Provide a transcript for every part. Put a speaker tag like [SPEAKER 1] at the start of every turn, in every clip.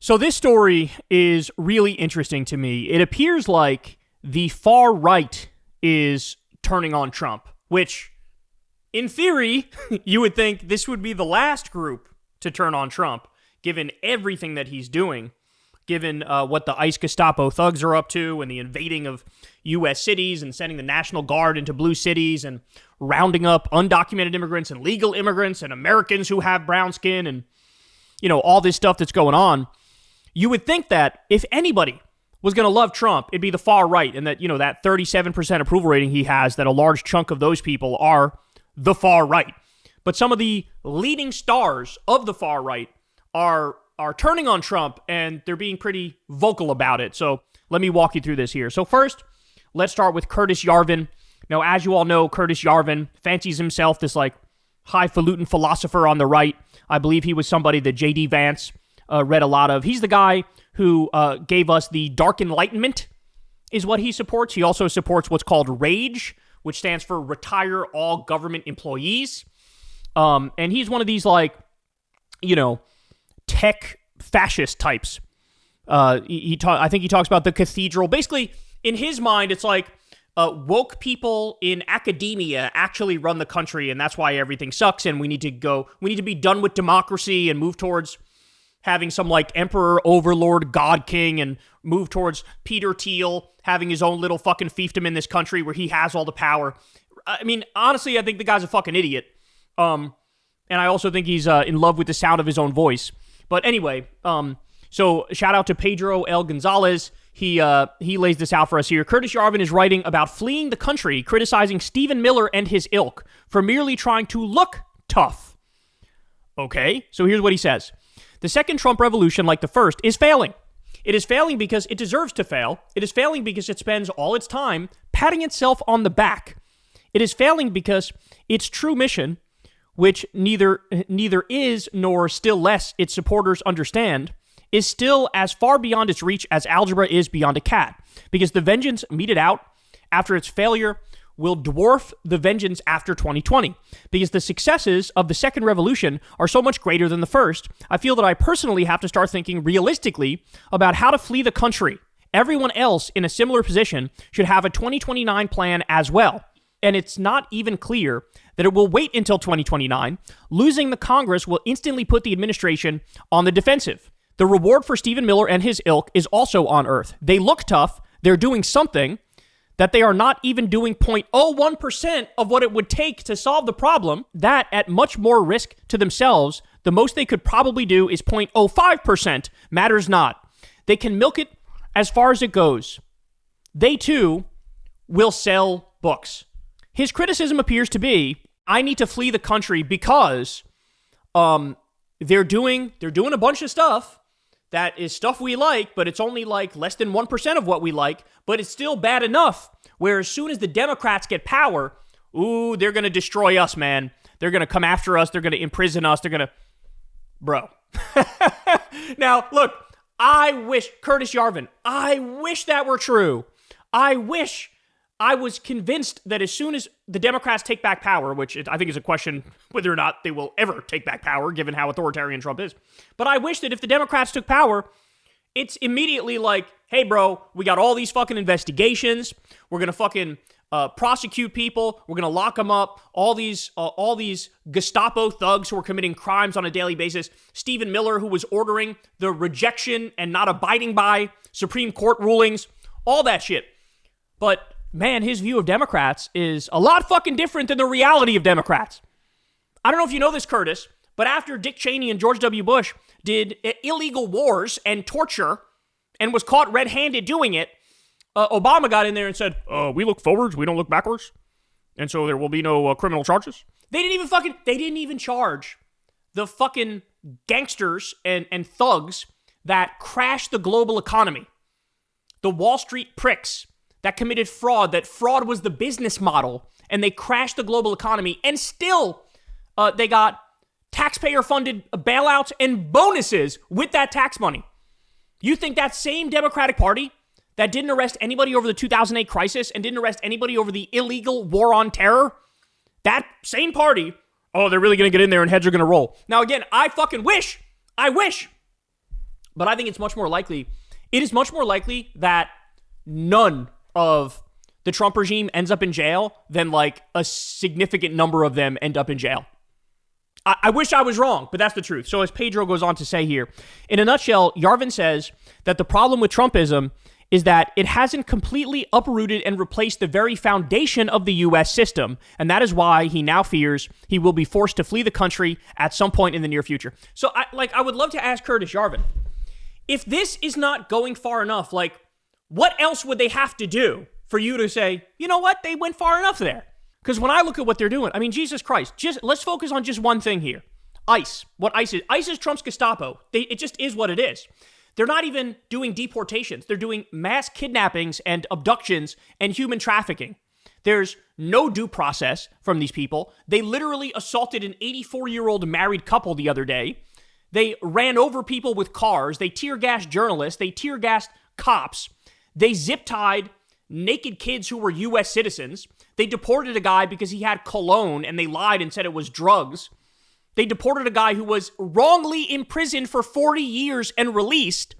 [SPEAKER 1] So this story is really interesting to me. It appears like the far right is turning on Trump, which, in theory, you would think this would be the last group to turn on Trump, given everything that he's doing, given what the ICE Gestapo thugs are up to and the invading of U.S. cities and sending the National Guard into blue cities and rounding up undocumented immigrants and legal immigrants and Americans who have brown skin and, all this stuff that's going on. You would think that if anybody was going to love Trump, it'd be the far right, and that, that 37% approval rating he has, that a large chunk of those people are the far right. But some of the leading stars of the far right are turning on Trump, and they're being pretty vocal about it. So let me walk you through this here. So first, let's start with Curtis Yarvin. Now, as you all know, Curtis Yarvin fancies himself this highfalutin philosopher on the right. I believe he was somebody that J.D. Vance read a lot of. He's the guy who gave us the Dark Enlightenment, is what he supports. He also supports what's called RAGE, which stands for Retire All Government Employees. And he's one of these, tech fascist types. I think he talks about the cathedral. Basically, in his mind, it's like woke people in academia actually run the country, and that's why everything sucks, and we need to be done with democracy and move towards having some emperor, overlord, god king, and move towards Peter Thiel having his own little fucking fiefdom in this country where he has all the power. I mean, honestly, I think the guy's a fucking idiot. And I also think he's in love with the sound of his own voice. But anyway, so shout out to Pedro L. Gonzalez. He lays this out for us here. Curtis Yarvin is writing about fleeing the country, criticizing Stephen Miller and his ilk for merely trying to look tough. Okay, so here's what he says. The second Trump revolution, like the first, is failing. It is failing because it deserves to fail. It is failing because it spends all its time patting itself on the back. It is failing because its true mission, which neither is nor still less its supporters understand, is still as far beyond its reach as algebra is beyond a cat. Because the vengeance meted out after its failure will dwarf the vengeance after 2020. Because the successes of the second revolution are so much greater than the first, I feel that I personally have to start thinking realistically about how to flee the country. Everyone else in a similar position should have a 2029 plan as well. And it's not even clear that it will wait until 2029. Losing the Congress will instantly put the administration on the defensive. The reward for Stephen Miller and his ilk is also on earth. They look tough, they're doing something, that they are not even doing 0.01% of what it would take to solve the problem, that at much more risk to themselves, the most they could probably do is 0.05%, matters not. They can milk it as far as it goes. They too will sell books. His criticism appears to be, I need to flee the country because they're doing a bunch of stuff that is stuff we like, but it's only less than 1% of what we like, but it's still bad enough where as soon as the Democrats get power, they're going to destroy us, man. They're going to come after us. They're going to imprison us. They're going to... Bro. Now, look, I wish, Curtis Yarvin, I wish that were true. I wish I was convinced that as soon as the Democrats take back power, which I think is a question whether or not they will ever take back power, given how authoritarian Trump is. But I wish that if the Democrats took power, it's immediately hey, bro, we got all these fucking investigations. We're going to fucking prosecute people. We're going to lock them up. All these Gestapo thugs who are committing crimes on a daily basis. Stephen Miller, who was ordering the rejection and not abiding by Supreme Court rulings. All that shit. But man, his view of Democrats is a lot fucking different than the reality of Democrats. I don't know if you know this, Curtis, but after Dick Cheney and George W. Bush did illegal wars and torture and was caught red-handed doing it, Obama got in there and said, we look forwards, we don't look backwards, and so there will be no criminal charges. They didn't even charge the fucking gangsters and thugs that crashed the global economy. The Wall Street pricks that committed fraud, that fraud was the business model, and they crashed the global economy, and still they got taxpayer-funded bailouts and bonuses with that tax money. You think that same Democratic Party that didn't arrest anybody over the 2008 crisis and didn't arrest anybody over the illegal war on terror, that same party, they're really going to get in there and heads are going to roll. Now, again, I wish But I think it is much more likely that none of the Trump regime ends up in jail than like a significant number of them end up in jail. I wish I was wrong, but that's the truth. So as Pedro goes on to say here, in a nutshell, Yarvin says that the problem with Trumpism is that it hasn't completely uprooted and replaced the very foundation of the U.S. system, and that is why he now fears he will be forced to flee the country at some point in the near future. So I would love to ask Curtis Yarvin, if this is not going far enough, like what else would they have to do for you to say, you know what, they went far enough there? Because when I look at what they're doing, I mean, Jesus Christ, let's focus on just one thing here. ICE. What ICE is. ICE is Trump's Gestapo. It just is what it is. They're not even doing deportations. They're doing mass kidnappings and abductions and human trafficking. There's no due process from these people. They literally assaulted an 84-year-old married couple the other day. They ran over people with cars. They tear-gassed journalists. They tear-gassed cops. They zip-tied naked kids who were U.S. citizens. They deported a guy because he had cologne and they lied and said it was drugs. They deported a guy who was wrongly imprisoned for 40 years and released.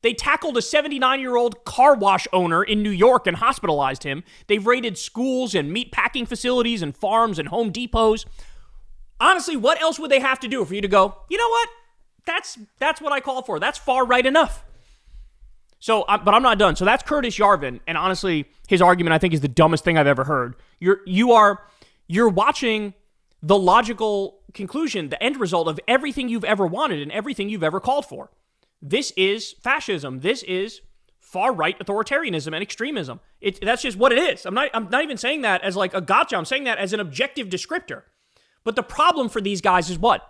[SPEAKER 1] They tackled a 79-year-old car wash owner in New York and hospitalized him. They've raided schools and meat packing facilities and farms and Home Depots. Honestly, what else would they have to do for you to go, you know what? That's what I call for. That's far right enough. So, but I'm not done. So that's Curtis Yarvin, and honestly, his argument I think is the dumbest thing I've ever heard. You're watching the logical conclusion, the end result of everything you've ever wanted and everything you've ever called for. This is fascism. This is far-right authoritarianism and extremism. That's just what it is. I'm not even saying that as like a gotcha. I'm saying that as an objective descriptor. But the problem for these guys is what?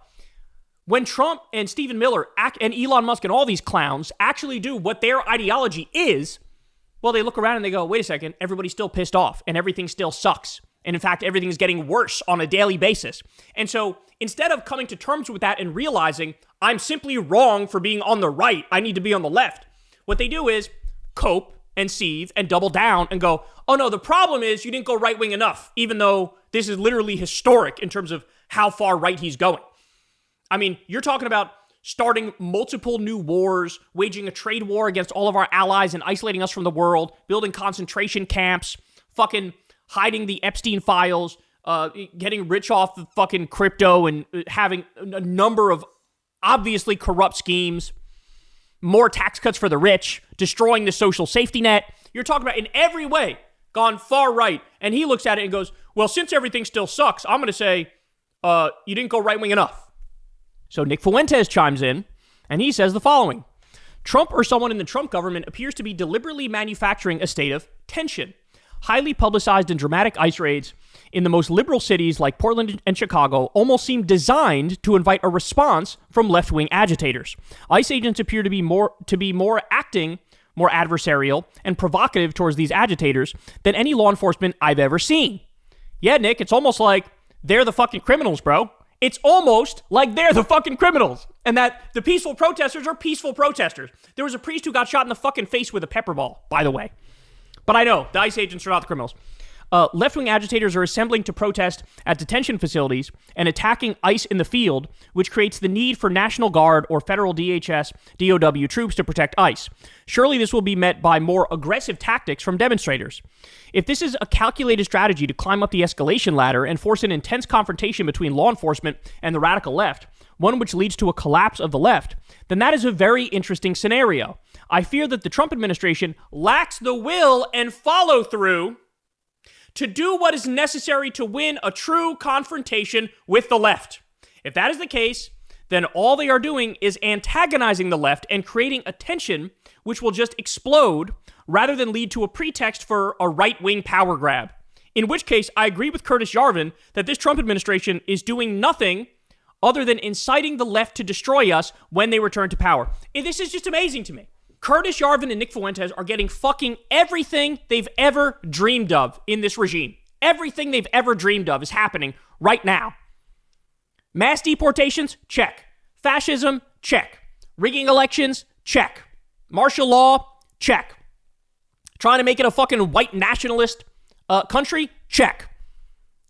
[SPEAKER 1] When Trump and Stephen Miller and Elon Musk and all these clowns actually do what their ideology is, well, they look around and they go, wait a second, everybody's still pissed off and everything still sucks. And in fact, everything is getting worse on a daily basis. And so instead of coming to terms with that and realizing I'm simply wrong for being on the right, I need to be on the left, what they do is cope and seethe and double down and go, oh no, the problem is you didn't go right wing enough, even though this is literally historic in terms of how far right he's going. I mean, you're talking about starting multiple new wars, waging a trade war against all of our allies and isolating us from the world, building concentration camps, fucking hiding the Epstein files, getting rich off the fucking crypto and having a number of obviously corrupt schemes, more tax cuts for the rich, destroying the social safety net. You're talking about in every way gone far right. And he looks at it and goes, well, since everything still sucks, I'm going to say, you didn't go right wing enough. So Nick Fuentes chimes in, and he says the following. Trump or someone in the Trump government appears to be deliberately manufacturing a state of tension. Highly publicized and dramatic ICE raids in the most liberal cities like Portland and Chicago almost seem designed to invite a response from left-wing agitators. ICE agents appear to be more adversarial and provocative towards these agitators than any law enforcement I've ever seen. Yeah, Nick, it's almost like they're the fucking criminals, bro. It's almost like they're the fucking criminals and that the peaceful protesters are peaceful protesters. There was a priest who got shot in the fucking face with a pepper ball, by the way. But I know, the ICE agents are not the criminals. Left-wing agitators are assembling to protest at detention facilities and attacking ICE in the field, which creates the need for National Guard or federal DHS, DOW troops to protect ICE. Surely this will be met by more aggressive tactics from demonstrators. If this is a calculated strategy to climb up the escalation ladder and force an intense confrontation between law enforcement and the radical left, one which leads to a collapse of the left, then that is a very interesting scenario. I fear that the Trump administration lacks the will and follow-through to do what is necessary to win a true confrontation with the left. If that is the case, then all they are doing is antagonizing the left and creating a tension which will just explode rather than lead to a pretext for a right-wing power grab. In which case, I agree with Curtis Yarvin that this Trump administration is doing nothing other than inciting the left to destroy us when they return to power. And this is just amazing to me. Curtis Yarvin and Nick Fuentes are getting fucking everything they've ever dreamed of in this regime. Everything they've ever dreamed of is happening right now. Mass deportations? Check. Fascism? Check. Rigging elections? Check. Martial law? Check. Trying to make it a fucking white nationalist country? Check.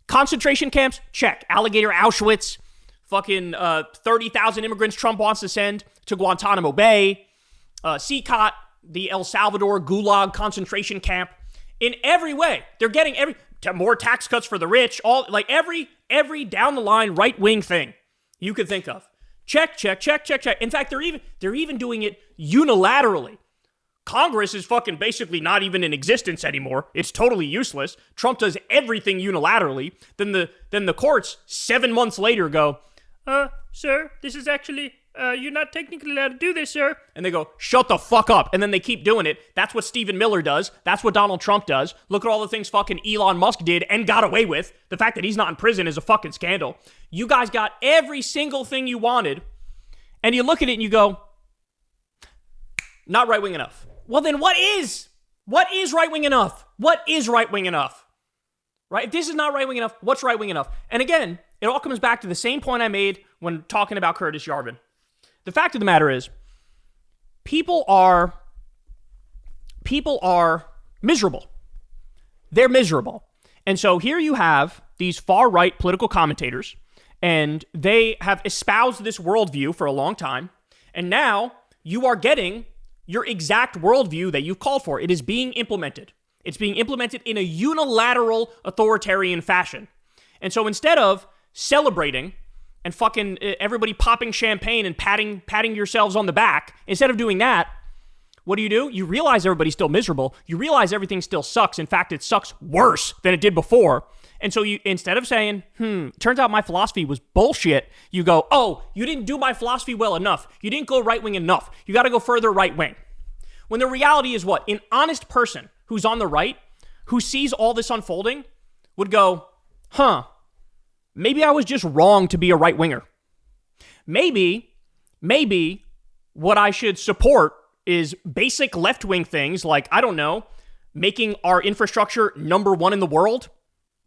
[SPEAKER 1] Concentration camps? Check. Alligator Auschwitz? Fucking 30,000 immigrants Trump wants to send to Guantanamo Bay, CCOT, the El Salvador Gulag concentration camp. In every way, they're getting more tax cuts for the rich, all like every down the line right wing thing you could think of. Check. In fact, they're even doing it unilaterally. Congress is fucking basically not even in existence anymore. It's totally useless. Trump does everything unilaterally. Then the courts 7 months later go, sir, this is actually, you're not technically allowed to do this, sir. And they go, shut the fuck up. And then they keep doing it. That's what Stephen Miller does. That's what Donald Trump does. Look at all the things fucking Elon Musk did and got away with. The fact that he's not in prison is a fucking scandal. You guys got every single thing you wanted. And you look at it and you go, not right-wing enough. Well, then what is? What is right-wing enough? What is right-wing enough? Right? If this is not right-wing enough, what's right-wing enough? And again, it all comes back to the same point I made when talking about Curtis Yarvin. The fact of the matter is, people are miserable. They're miserable. And so here you have these far-right political commentators, and they have espoused this worldview for a long time, and now you are getting your exact worldview that you've called for. It is being implemented. It's being implemented in a unilateral authoritarian fashion. And so instead of celebrating and fucking everybody popping champagne and patting yourselves on the back, instead of doing that, what do? You realize everybody's still miserable. You realize everything still sucks. In fact, it sucks worse than it did before. And so you, instead of saying, turns out my philosophy was bullshit, you go, oh, you didn't do my philosophy well enough. You didn't go right-wing enough. You got to go further right-wing. When the reality is what? An honest person who's on the right, who sees all this unfolding, would go, maybe I was just wrong to be a right-winger. Maybe what I should support is basic left-wing things like, I don't know, making our infrastructure number one in the world,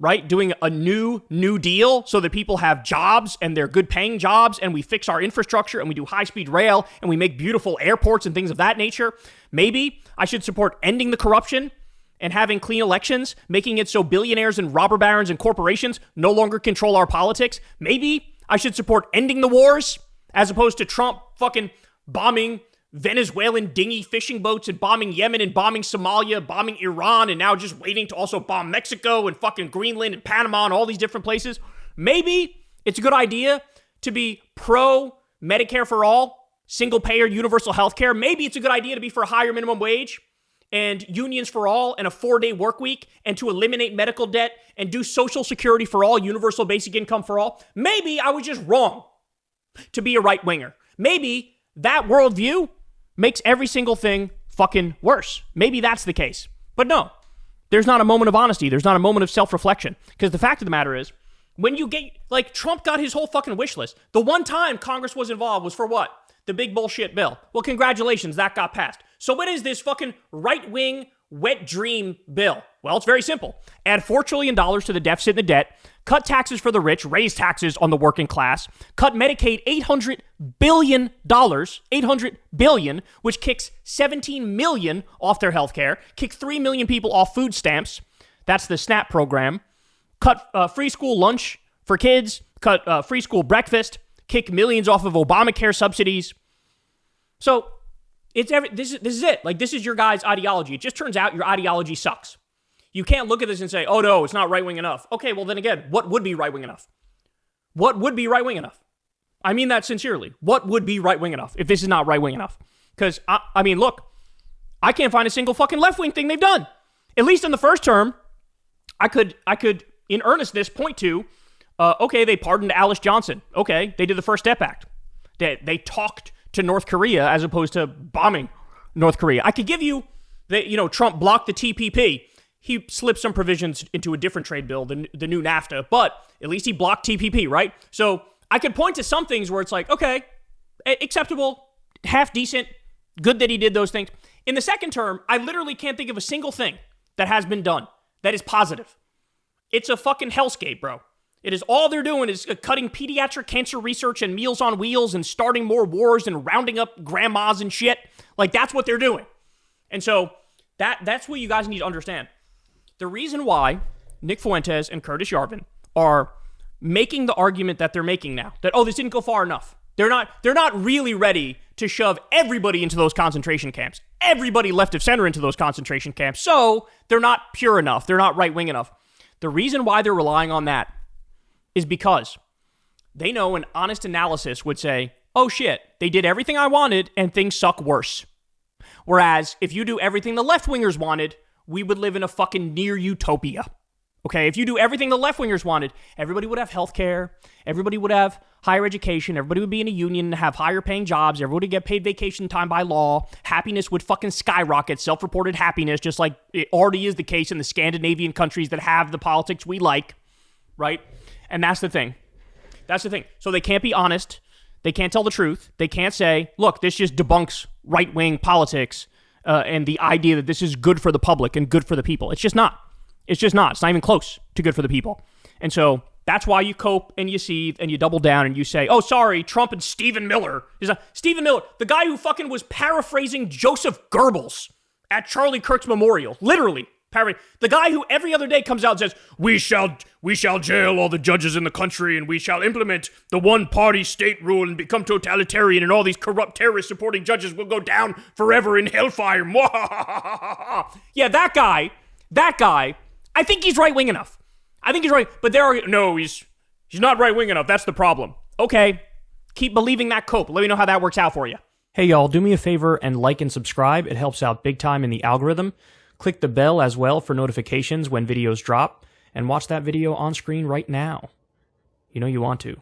[SPEAKER 1] right? Doing a new deal so that people have jobs and they're good paying jobs, and we fix our infrastructure and we do high-speed rail and we make beautiful airports and things of that nature. Maybe I should support ending the corruption and having clean elections, making it so billionaires and robber barons and corporations no longer control our politics. Maybe I should support ending the wars as opposed to Trump fucking bombing Venezuelan dinghy fishing boats and bombing Yemen and bombing Somalia, bombing Iran, and now just waiting to also bomb Mexico and fucking Greenland and Panama and all these different places. Maybe it's a good idea to be pro Medicare for all, single payer, universal health care. Maybe it's a good idea to be for a higher minimum wage and unions for all and a 4-day work week and to eliminate medical debt and do social security for all, universal basic income for all. Maybe I was just wrong to be a right winger. Maybe that worldview makes every single thing fucking worse. Maybe that's the case. But no, there's not a moment of honesty. There's not a moment of self-reflection. Because the fact of the matter is, when you get, like, Trump got his whole fucking wish list. The one time Congress was involved was for what? The big bullshit bill. Well, congratulations, that got passed. So what is this fucking right-wing wet dream bill? Well, it's very simple. Add $4 trillion to the deficit and the debt, cut taxes for the rich, raise taxes on the working class, cut Medicaid $800 billion, $800 billion, which kicks 17 million off their health care, kick 3 million people off food stamps. That's the SNAP program. Cut free school lunch for kids, cut free school breakfast, kick millions off of Obamacare subsidies. So this is it. Like, this is your guys' ideology. It just turns out your ideology sucks. You can't look at this and say, oh no, it's not right-wing enough. Okay, well then again, what would be right-wing enough? What would be right-wing enough? I mean that sincerely. What would be right-wing enough if this is not right-wing enough? Because, I mean, look, I can't find a single fucking left-wing thing they've done. At least in the first term, I could in earnestness point to, okay, they pardoned Alice Johnson. Okay, they did the First Step Act. They talked to North Korea as opposed to bombing North Korea. I could give you that, Trump blocked the TPP. He slipped some provisions into a different trade bill, the new NAFTA, but at least he blocked TPP, right? So I could point to some things where it's like, okay, acceptable, half decent, good that he did those things. In the second term, I literally can't think of a single thing that has been done that is positive. It's a fucking hellscape, bro. It is all they're doing is cutting pediatric cancer research and Meals on Wheels and starting more wars and rounding up grandmas and shit. Like, that's what they're doing. And so that's what you guys need to understand. The reason why Nick Fuentes and Curtis Yarvin are making the argument that they're making now, that, oh, this didn't go far enough. They're not really ready to shove everybody into those concentration camps. Everybody left of center into those concentration camps. So they're not pure enough. They're not right-wing enough. The reason why they're relying on that is because they know an honest analysis would say, oh shit, they did everything I wanted and things suck worse. Whereas if you do everything the left-wingers wanted, we would live in a fucking near utopia. Okay, if you do everything the left-wingers wanted, everybody would have health care, everybody would have higher education, everybody would be in a union and have higher paying jobs, everybody would get paid vacation time by law, happiness would fucking skyrocket, self-reported happiness, just like it already is the case in the Scandinavian countries that have the politics we like, right? And that's the thing. That's the thing. So they can't be honest. They can't tell the truth. They can't say, look, this just debunks right-wing politics and the idea that this is good for the public and good for the people. It's just not. It's just not. It's not even close to good for the people. And so that's why you cope and you seethe and you double down and you say, oh, sorry, Trump and Stephen Miller. Stephen Miller, the guy who fucking was paraphrasing Joseph Goebbels at Charlie Kirk's memorial. Literally. The guy who every other day comes out and says, we shall jail all the judges in the country and we shall implement the one-party state rule and become totalitarian and all these corrupt terrorist-supporting judges will go down forever in hellfire. Yeah, that guy, I think he's right-wing enough. I think he's right, but he's not right-wing enough. That's the problem. Okay, keep believing that cope. Let me know how that works out for you. Hey, y'all, do me a favor and like and subscribe. It helps out big time in the algorithm. Click the bell as well for notifications when videos drop, and watch that video on screen right now. You know you want to.